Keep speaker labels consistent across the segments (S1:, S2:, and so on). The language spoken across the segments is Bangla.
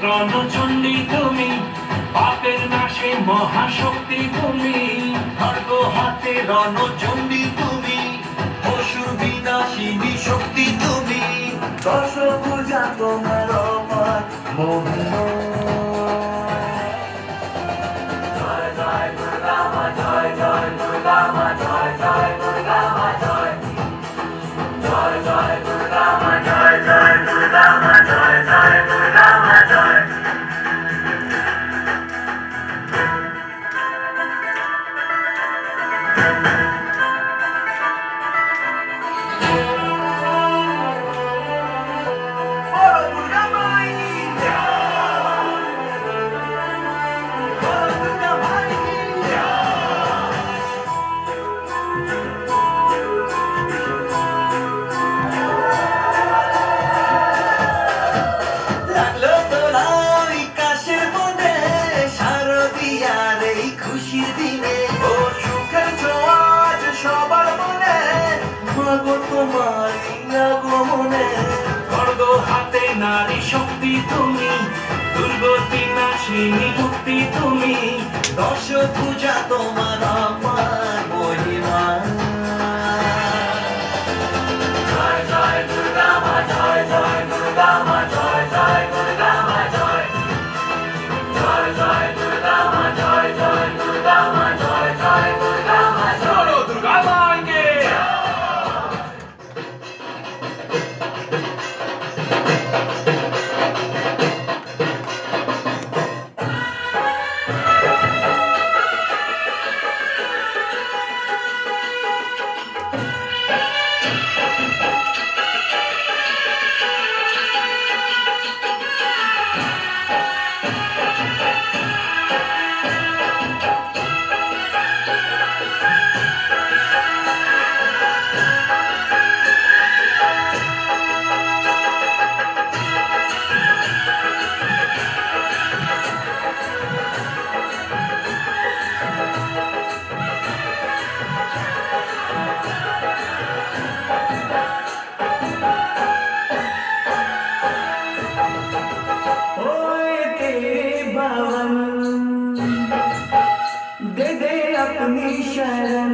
S1: রণচণ্ডী তুমি, পাপের নাশে মহাশক্তি তুমি।
S2: খড়গ হাতে রণচণ্ডী তুমি, অসুর বিনাশিনী শক্তি তুমি। দশভুজা তোমার অপার মহিমা। জয় জয় দুর্গা মা, জয় জয় দুর্গা মা, জয় জয় দুর্গা মা, জয় জয় জয় দুর্গা মা, জয় জয় দুর্গা মা, জয় জয় দুর্গা মা, জয়। খুশির দিনে ও সুখের ছোঁয়াজ সবার মনে, মাগো তোমার আগমনে।
S1: খড়গ হাতে নারী শক্তি তুমি, দুর্গতি নাশিনী মুক্তি তুমি।
S2: দশভুজা তোমার অপার মহিমা। জয় জয় দুর্গা মা, জয় জয় দুর্গা মা, জয় জয় দুর্গা মা, জয় জয় জয় দুর্গা মা, জয় জয় দুর্গা মা, জয় জয় দুর্গা মা, জয়।
S1: বলো দুর্গা মাইকে।
S2: दे दे अपनी शरण,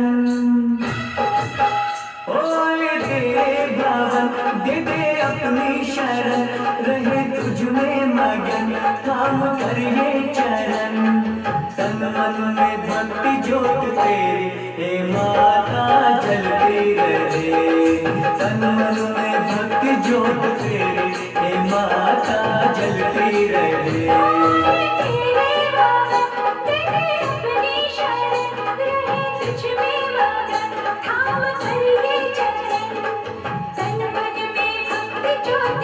S2: ओए तेरे बावन दे दे अपनी शरण। रहे तुझ में मगन थाम कर ये चरण। तन मन में भक्ति ज्योत तेरी हे माता जलती रहे। तन मन में भक्ति ज्योत तेरी हे माता जलती रहे।
S3: थाम कर ये चरण, तन मन में भक्ति ज्योत